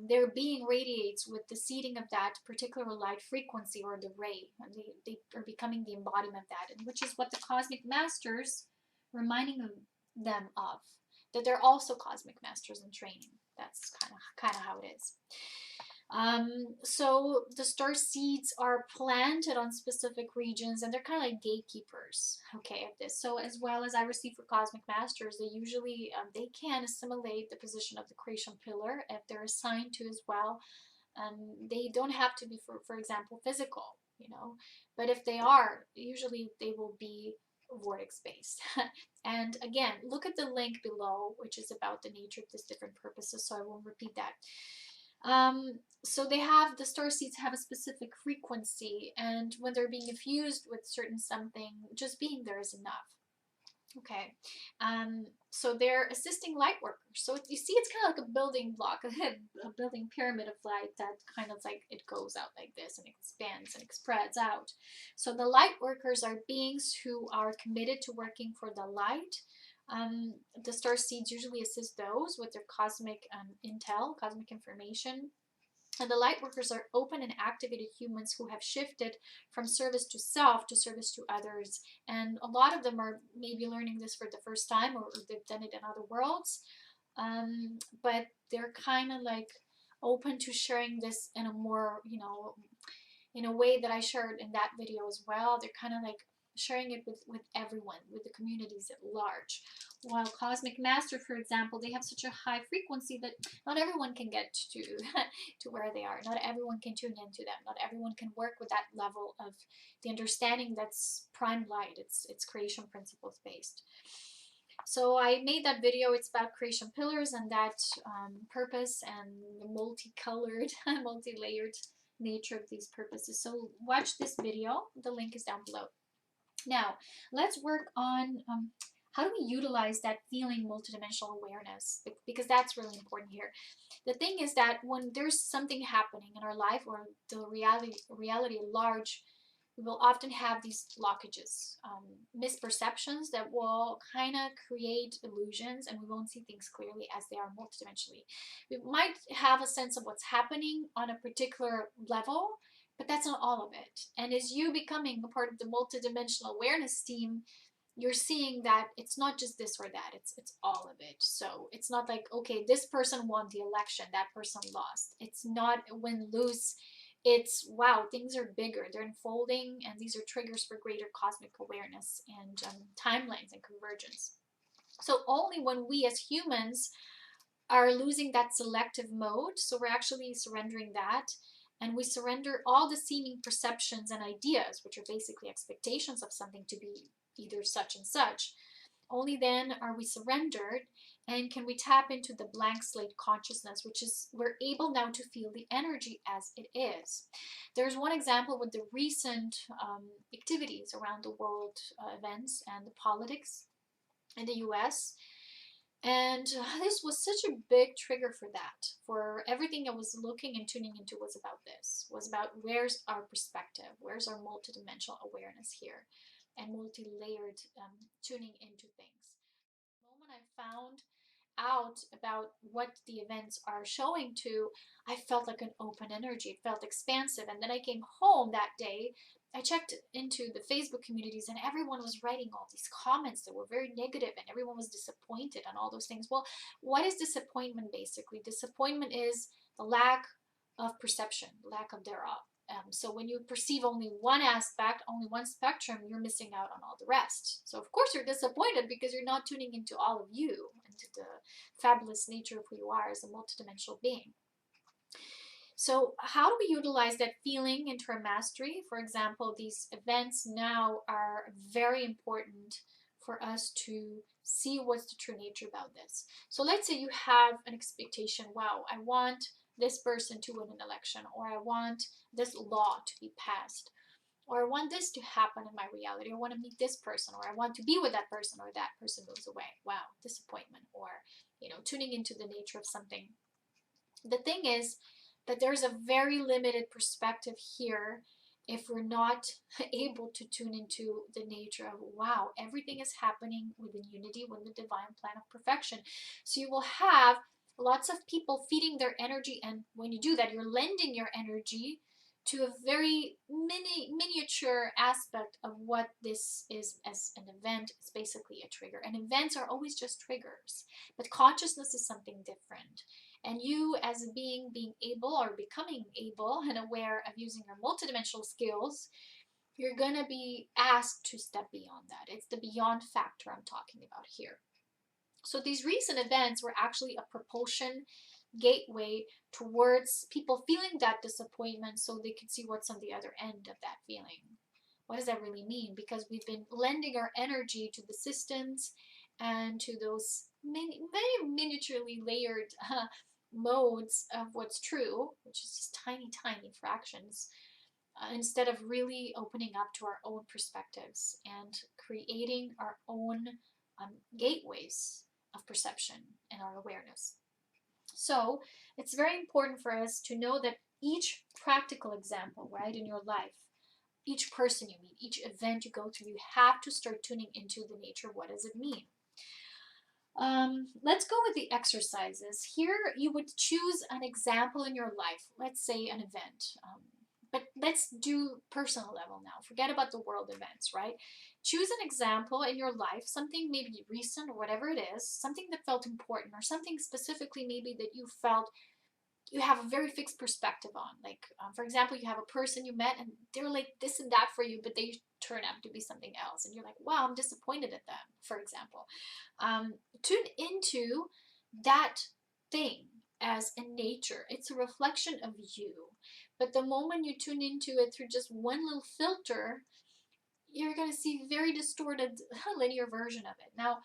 their being radiates with the seeding of that particular light frequency or the ray. And they are becoming the embodiment of that, and which is what the cosmic masters reminding them of, that they're also cosmic masters in training. That's kind of how it is. So the star seeds are planted on specific regions, and they're kind of like gatekeepers, okay, of this. So as well as I receive for cosmic masters, they usually they can assimilate the position of the creation pillar if they're assigned to as well. They don't have to be, for example, physical, you know, but if they are, usually they will be vortex based. And again, look at the link below, which is about the nature of these different purposes, so I won't repeat that. So they have, the star seeds have a specific frequency, and when they're being infused with certain something, just being there is enough. Okay, so they're assisting light workers. So you see, it's kind of like a building block, a building pyramid of light that kind of like, it goes out like this and expands and it spreads out. So the light workers are beings who are committed to working for the light. The star seeds usually assist those with their cosmic intel, cosmic information. And the light workers are open and activated humans who have shifted from service to self to service to others. And a lot of them are maybe learning this for the first time, or they've done it in other worlds. But they're kind of like open to sharing this in a more, in a way that I shared in that video as well. They're kind of like sharing it with everyone, with the communities at large. While Cosmic Master, for example, they have such a high frequency that not everyone can get to to where they are. Not everyone can tune into them. Not everyone can work with that level of the understanding that's prime light. It's creation principles based. So I made that video. It's about creation pillars and that purpose and the multicolored, multi-layered nature of these purposes. So watch this video. The link is down below. Now, let's work on how do we utilize that feeling multidimensional awareness, because that's really important here. The thing is that when there's something happening in our life, or the reality at large, we will often have these blockages, misperceptions that will kind of create illusions, and we won't see things clearly as they are multidimensionally. We might have a sense of what's happening on a particular level, but that's not all of it. And as you becoming a part of the multidimensional awareness team, you're seeing that it's not just this or that, it's all of it. So it's not like, okay, this person won the election, that person lost. It's not win-lose. It's, wow, things are bigger, they're unfolding, and these are triggers for greater cosmic awareness and timelines and convergence. So only when we as humans are losing that selective mode, so we're actually surrendering that, and we surrender all the seeming perceptions and ideas, which are basically expectations of something to be either such and such, only then are we surrendered and can we tap into the blank slate consciousness, which is, we're able now to feel the energy as it is. There's one example with the recent activities around the world, events and the politics in the US. And this was such a big trigger for that. For everything I was looking and tuning into was about this, was about where's our perspective, where's our multidimensional awareness here, and multi-layered tuning into things. The moment I found out about what the events are showing to, I felt like an open energy. It felt expansive. And then I came home that day. I checked into the Facebook communities, and everyone was writing all these comments that were very negative, and everyone was disappointed and all those things. Well, what is disappointment basically? Disappointment is the lack of perception, lack of thereof. So when you perceive only one aspect, only one spectrum, you're missing out on all the rest. So of course you're disappointed because you're not tuning into all of you, into the fabulous nature of who you are as a multidimensional being. So how do we utilize that feeling into our mastery? For example, these events now are very important for us to see what's the true nature about this. So let's say you have an expectation, wow, I want this person to win an election, or I want this law to be passed, or I want this to happen in my reality, I want to meet this person, or I want to be with that person, or that person moves away. Wow, disappointment, or tuning into the nature of something. The thing is that there's a very limited perspective here if we're not able to tune into the nature of, wow, everything is happening within unity, within the divine plan of perfection. So you will have lots of people feeding their energy, and when you do that, you're lending your energy to a very miniature aspect of what this is as an event. It's basically a trigger, and events are always just triggers, but consciousness is something different. And you as a being being able, or becoming able and aware of using your multidimensional skills, you're going to be asked to step beyond that. It's the beyond factor I'm talking about here. So these recent events were actually a propulsion gateway towards people feeling that disappointment so they could see what's on the other end of that feeling. What does that really mean? Because we've been lending our energy to the systems and to those very miniaturely layered modes of what's true, which is just tiny, tiny fractions, instead of really opening up to our own perspectives and creating our own gateways of perception and our awareness. So it's very important for us to know that each practical example, right, in your life, each person you meet, each event you go through, you have to start tuning into the nature. What does it mean? Let's go with the exercises. Here you would choose an example in your life, let's say an event. But let's do personal level now. Forget about the world events, right? Choose an example in your life, something maybe recent or whatever it is, something that felt important or something specifically maybe that you felt you have a very fixed perspective on. Like, for example, you have a person you met and they're like this and that for you, but they turn out to be something else. And you're like, wow, I'm disappointed at them, for example. Tune into that thing as a nature. It's a reflection of you. But the moment you tune into it through just one little filter, you're going to see very distorted linear version of it. Now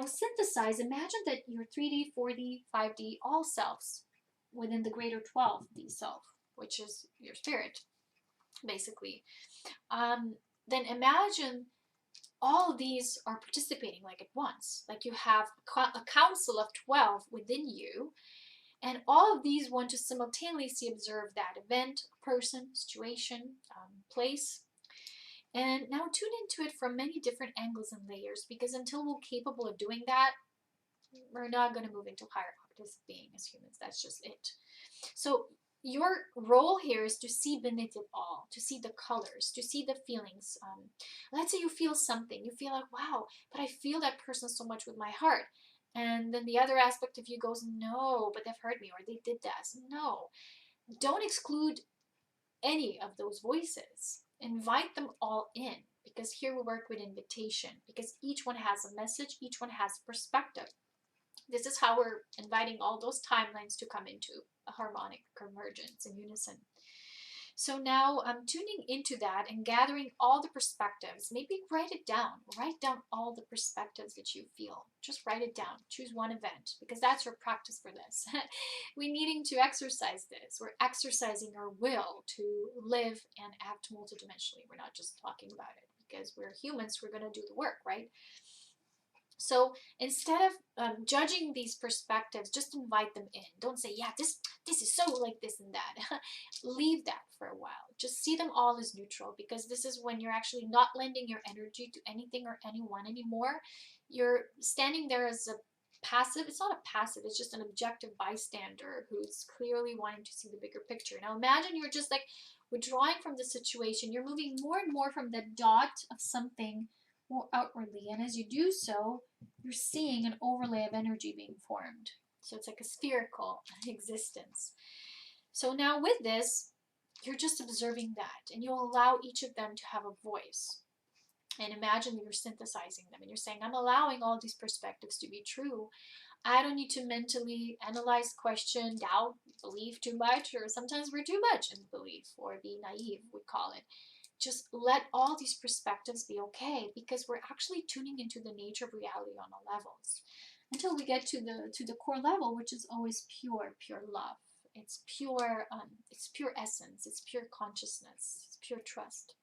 synthesize. Imagine that your 3D, 4D, 5D, all selves within the greater 12D self, which is your spirit, basically. Then imagine all these are participating like at once. Like you have a council of 12 within you, and all of these want to simultaneously observe that event, person, situation, place. And now tune into it from many different angles and layers, because until we're capable of doing that, we're not going to move into higher octaves of being as humans. That's just it. So your role here is to see beneath it all, to see the colors, to see the feelings. Let's say you feel something. You feel like, wow, but I feel that person so much with my heart. And then the other aspect of you goes, no, but they've hurt me or they did that. No, don't exclude any of those voices. Invite them all in, because here we work with invitation, because each one has a message, each one has a perspective. This is how we're inviting all those timelines to come into a harmonic convergence in unison. So now I'm tuning into that and gathering all the perspectives. Maybe write it down. Write down all the perspectives that you feel. Just write it down. Choose one event, because that's your practice for this. We're needing to exercise this. We're exercising our will to live and act multidimensionally. We're not just talking about it, because we're humans. We're going to do the work, right? So instead of judging these perspectives, just invite them in. Don't say, yeah, this is so like this and that. Leave that for a while. Just see them all as neutral, because this is when you're actually not lending your energy to anything or anyone anymore. You're standing there as a passive. It's not a passive. It's just an objective bystander who's clearly wanting to see the bigger picture. Now imagine you're just like withdrawing from the situation. You're moving more and more from the dot of something more outwardly, and as you do so, you're seeing an overlay of energy being formed. So it's like a spherical existence. So now with this, you're just observing that, and you'll allow each of them to have a voice. And imagine that you're synthesizing them, and you're saying, I'm allowing all these perspectives to be true. I don't need to mentally analyze, question, doubt, believe too much, or sometimes we're too much in belief, or be naive, we call it. Just let all these perspectives be okay, because we're actually tuning into the nature of reality on all levels until we get to the core level, which is always pure love. It's pure essence. It's pure consciousness. It's pure trust.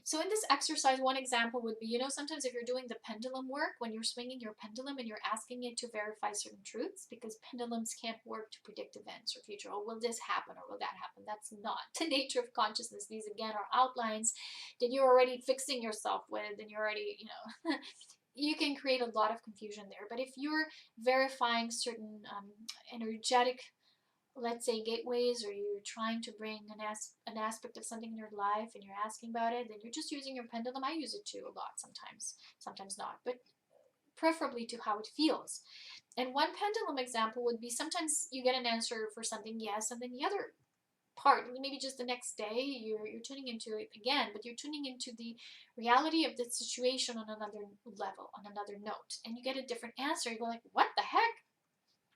So in this exercise, one example would be, sometimes if you're doing the pendulum work, when you're swinging your pendulum and you're asking it to verify certain truths, because pendulums can't work to predict events or future. Oh, will this happen or will that happen? That's not the nature of consciousness. These, again, are outlines that you're already fixing yourself with, and you're already, you can create a lot of confusion there. But if you're verifying certain energetic, let's say, gateways, or you're trying to bring an aspect of something in your life and you're asking about it, then you're just using your pendulum. I use it too a lot sometimes not, but preferably to how it feels. And one pendulum example would be, sometimes you get an answer for something, yes, and then the other part, maybe just the next day, you're tuning into it again, but you're tuning into the reality of the situation on another level, on another note, and you get a different answer. You go like, what the heck?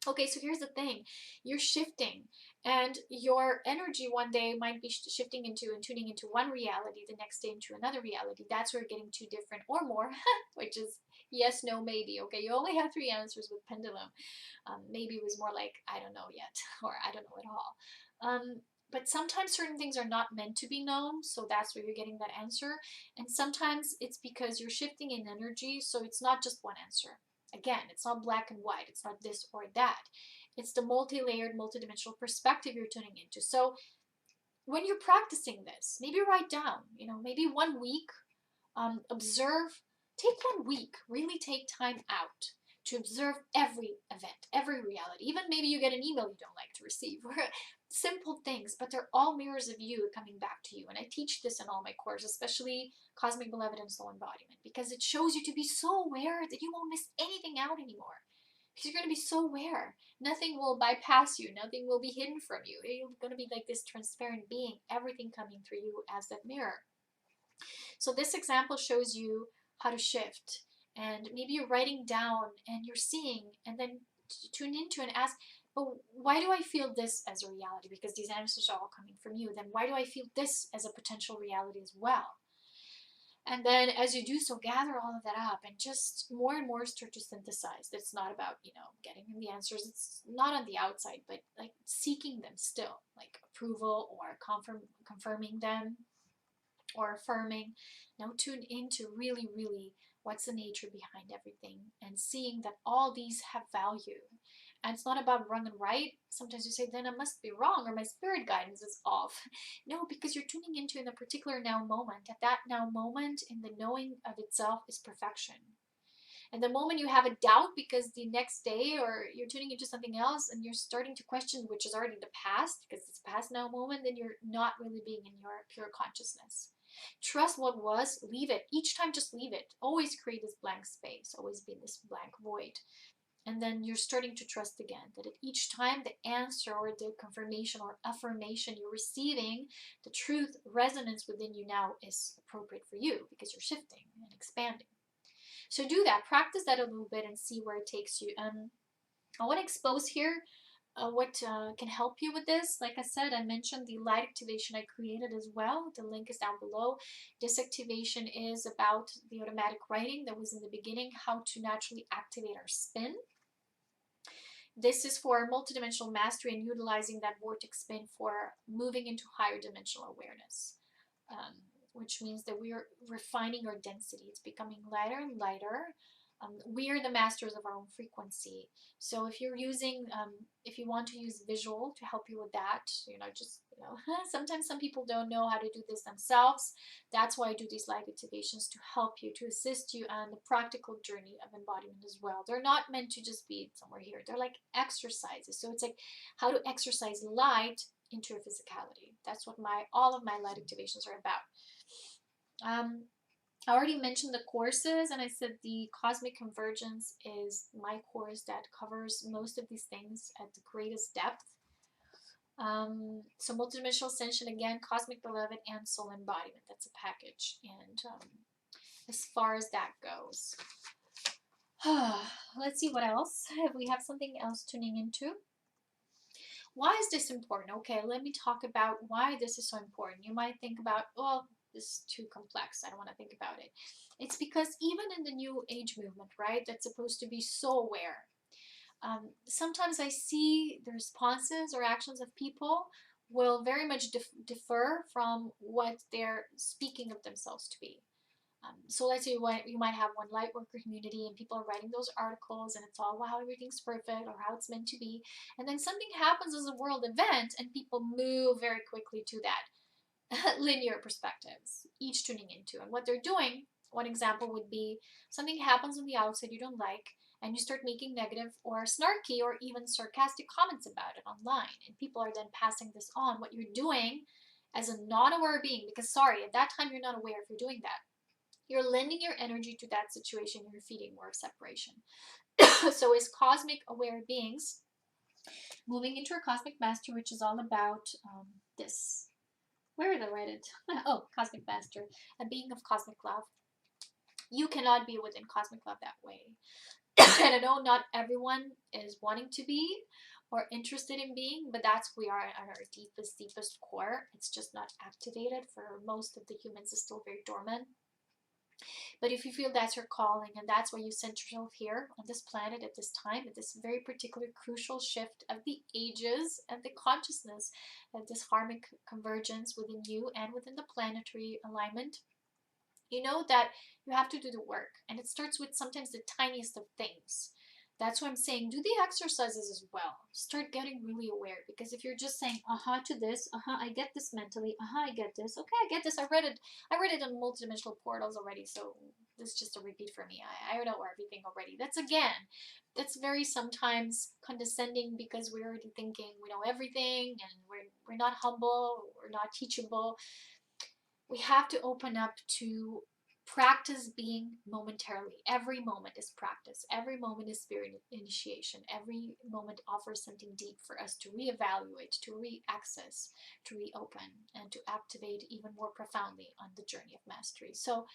Okay, so here's the thing. You're shifting, and your energy one day might be shifting into and tuning into one reality, the next day into another reality. That's where you're getting two different or more, which is yes, no, maybe. Okay, you only have three answers with pendulum. Maybe it was more like, I don't know yet, or I don't know at all. But sometimes certain things are not meant to be known, so that's where you're getting that answer. And sometimes it's because you're shifting in energy, so it's not just one answer. Again, it's not black and white. It's not this or that. It's the multi-layered, multidimensional perspective you're tuning into. So when you're practicing this, maybe write down, maybe 1 week, observe, take 1 week, really take time out to observe every event, every reality. Even maybe you get an email you don't like to receive, simple things, but they're all mirrors of you coming back to you. And I teach this in all my courses, especially Cosmic Beloved and Soul Embodiment, because it shows you to be so aware that you won't miss anything out anymore. Because you're going to be so aware. Nothing will bypass you. Nothing will be hidden from you. You're going to be like this transparent being, everything coming through you as that mirror. So this example shows you how to shift. And maybe you're writing down and you're seeing, and then tune into and ask, but why do I feel this as a reality? Because these answers are all coming from you. Then why do I feel this as a potential reality as well? And then as you do so, gather all of that up and just more and more start to synthesize. It's not about, getting the answers. It's not on the outside, but like seeking them still, like approval or confirming them or affirming. Now tune into really, really what's the nature behind everything and seeing that all these have value. And it's not about wrong and right. Sometimes you say, then I must be wrong or my spirit guidance is off. No, because you're tuning into in a particular now moment. At that now moment, in the knowing of itself is perfection. And the moment you have a doubt because the next day or you're tuning into something else and you're starting to question, which is already the past, because it's past now moment, then you're not really being in your pure consciousness. Trust what was, leave it. Each time, just leave it. Always create this blank space, always be this blank void. And then you're starting to trust again that at each time the answer or the confirmation or affirmation you're receiving, the truth resonance within you now is appropriate for you because you're shifting and expanding. So do that, practice that a little bit and see where it takes you. I want to expose here what can help you with this. Like I said, I mentioned the light activation I created as well. The link is down below. This activation is about the automatic writing that was in the beginning, how to naturally activate our spin. This is for multidimensional mastery and utilizing that vortex spin for moving into higher dimensional awareness, which means that we are refining our density. It's becoming lighter and lighter. We are the masters of our own frequency. So if you're using, if you want to use visual to help you with that, sometimes some people don't know how to do this themselves. That's why I do these live activations to help you, to assist you on the practical journey of embodiment as well. They're not meant to just be somewhere here. They're like exercises. So it's like how to exercise light into your physicality. That's what all of my light activations are about. I already mentioned the courses, and I said the Cosmic Convergence is my course that covers most of these things at the greatest depth. So Multidimensional Ascension, again, Cosmic Beloved, and Soul Embodiment. That's a package. And as far as that goes, let's see what else. We have something else tuning into. Why is this important? Okay, let me talk about why this is so important. You might think about, well, this is too complex. I don't want to think about it. It's because even in the New Age movement, right, that's supposed to be so aware, sometimes I see the responses or actions of people will very much differ from what they're speaking of themselves to be. So let's say you might have one light worker community and people are writing those articles and it's all, wow, everything's perfect or how it's meant to be. And then something happens as a world event and people move very quickly to that linear perspectives, each tuning into. And what they're doing, one example would be something happens on the outside you don't like and you start making negative or snarky or even sarcastic comments about it online. And people are then passing this on. What you're doing as a non-aware being, because sorry, at that time you're not aware if you're doing that. You're lending your energy to that situation. You're feeding more of separation. So as cosmic aware beings, moving into our cosmic master, which is all about this. Where did I write it? Oh, cosmic master, a being of cosmic love. You cannot be within cosmic love that way. And I know not everyone is wanting to be or interested in being, but that's who we are at our deepest core. It's just not activated. For most of the humans, it's still very dormant. But if you feel that's your calling and that's why you sent yourself here on this planet at this time, at this very particular crucial shift of the ages and the consciousness of this karmic convergence within you and within the planetary alignment, you know that you have to do the work. And it starts with sometimes the tiniest of things. That's why I'm saying do the exercises as well. Start getting really aware, because if you're just saying to this, I get this mentally, I get this, okay, I get this, I read it in multidimensional portals already, so this is just a repeat for me. I know everything already. That's very sometimes condescending, because we're already thinking we know everything, and we're not humble, we're not teachable. We have to open up to practice being momentarily. Every moment is practice. Every moment is spirit initiation. Every moment offers something deep for us to reevaluate, to re-access, to reopen, and to activate even more profoundly on the journey of mastery. So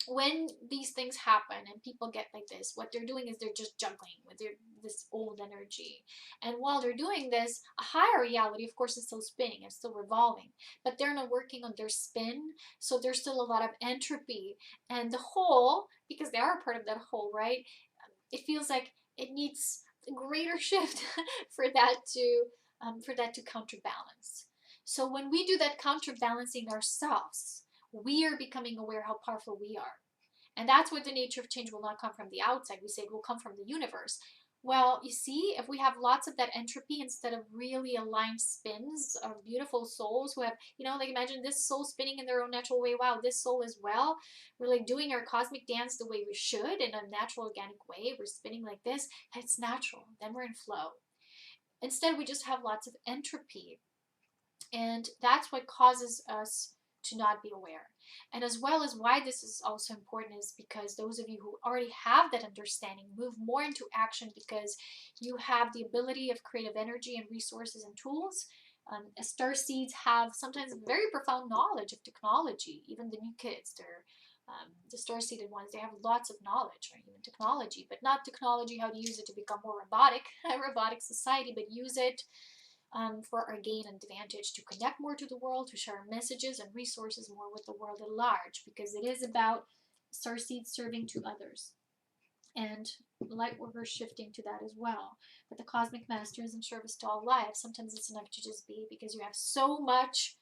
when these things happen and people get like this, what they're doing is they're just juggling with this old energy. And while they're doing this, a higher reality, of course, is still spinning and still revolving, but they're not working on their spin. So there's still a lot of entropy. And the whole, because they are a part of that whole, right? It feels like it needs a greater shift for that to counterbalance. So when we do that counterbalancing ourselves, we are becoming aware how powerful we are. And that's where the nature of change will not come from the outside. We say it will come from the universe. Well, you see, if we have lots of that entropy instead of really aligned spins of beautiful souls who have, like imagine this soul spinning in their own natural way. Wow, this soul as well. We're like doing our cosmic dance the way we should in a natural, organic way. We're spinning like this. It's natural. Then we're in flow. Instead, we just have lots of entropy. And that's what causes us to not be aware. And as well as why this is also important is because those of you who already have that understanding move more into action, because you have the ability of creative energy and resources and tools. Star seeds have sometimes very profound knowledge of technology. Even the new kids, the star-seeded ones, they have lots of knowledge, or even technology, but not technology how to use it to become more robotic, a robotic society, but use it for our gain and advantage, to connect more to the world, to share messages and resources more with the world at large, because it is about starseeds serving to others. And light workers shifting to that as well. But the cosmic master is in service to all life. Sometimes it's enough to just be, because you have so much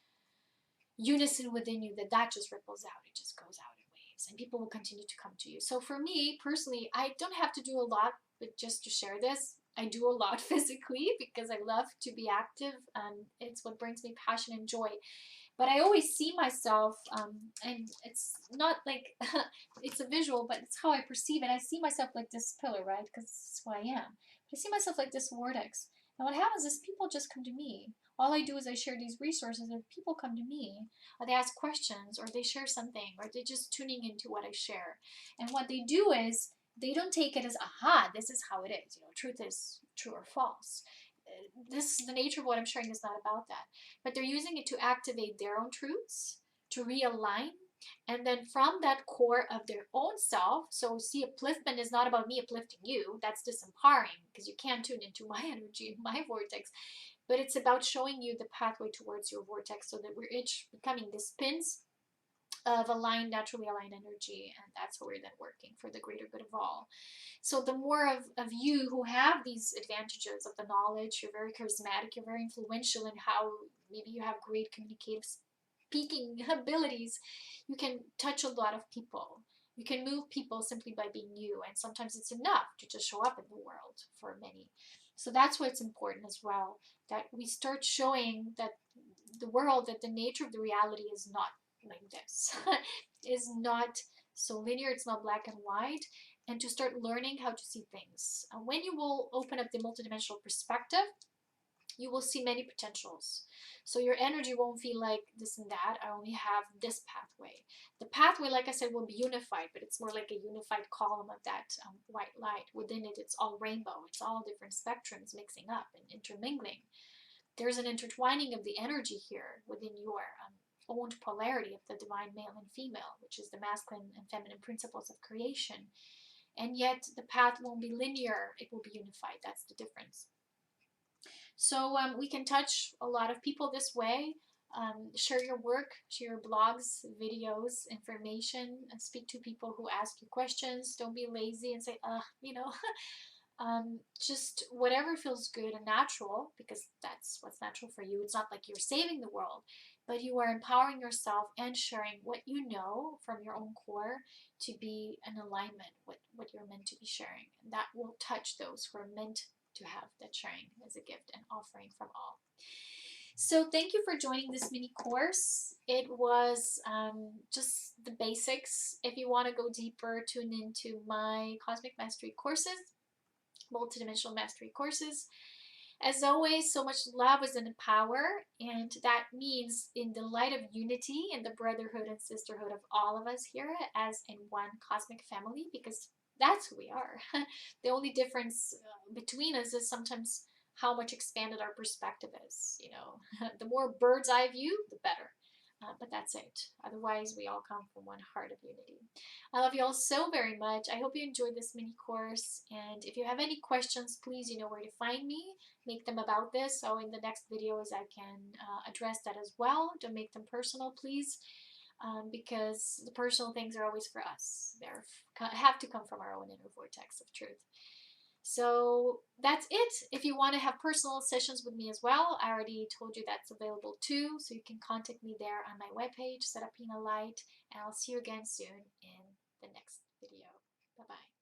unison within you that just ripples out. It just goes out in waves, and people will continue to come to you. So for me personally, I don't have to do a lot, but just to share this, I do a lot physically because I love to be active. It's what brings me passion and joy. But I always see myself, and it's not like it's a visual, but it's how I perceive it. I see myself like this pillar, right? Because it's who I am. But I see myself like this vortex. And what happens is people just come to me. All I do is I share these resources, and people come to me, or they ask questions, or they share something, or they're just tuning into what I share. And what they do is they don't take it as, this is how it is. Truth is true or false. This, the nature of what I'm sharing is not about that. But they're using it to activate their own truths, to realign, and then from that core of their own self. So see, upliftment is not about me uplifting you. That's disempowering, because you can't tune into my energy, my vortex. But it's about showing you the pathway towards your vortex, so that we're each becoming the spins of aligned, naturally aligned energy. And that's how we're then working for the greater good of all. So the more of you who have these advantages of the knowledge, you're very charismatic, you're very influential in how maybe you have great communicative speaking abilities, you can touch a lot of people. You can move people simply by being you. And sometimes it's enough to just show up in the world for many. So that's why it's important as well, that we start showing that the world, that the nature of the reality is not like this, is not so linear, it's not black and white, and to start learning how to see things. When you will open up the multidimensional perspective, you will see many potentials. So your energy won't feel like this and that. I only have this pathway. The pathway, like I said, will be unified, but it's more like a unified column of that white light. Within it, it's all rainbow. It's all different spectrums mixing up and intermingling. There's an intertwining of the energy here within your owned polarity of the divine male and female, which is the masculine and feminine principles of creation. and yet the path won't be linear, it will be unified. That's the difference. So we can touch a lot of people this way. Share your work, share your blogs, videos, information, and speak to people who ask you questions. Don't be lazy and say, you know, just whatever feels good and natural, because that's what's natural for you. It's not like you're saving the world, but you are empowering yourself and sharing what you know from your own core to be in alignment with what you're meant to be sharing. And that will touch those who are meant to have that sharing as a gift and offering from all. So thank you for joining this mini course. It was just the basics. If you want to go deeper, tune into my Cosmic Mastery courses, Multidimensional Mastery courses. As always, so much love is in the power, and that means in the light of unity and the brotherhood and sisterhood of all of us here as in one cosmic family, because that's who we are. The only difference between us is sometimes how much expanded our perspective is. You know, the more bird's eye view, the better. But that's it. Otherwise, we all come from one heart of unity. I love you all so very much. I hope you enjoyed this mini course. And if you have any questions, please, you know where to find me. Make them about this. So in the next videos, I can address that as well. Don't make them personal, please. Because the personal things are always for us. They have to come from our own inner vortex of truth. So that's it. If you want to have personal sessions with me as well, I already told you that's available too. So you can contact me there on my webpage, Serapina Light, and I'll see you again soon in the next video. Bye-bye.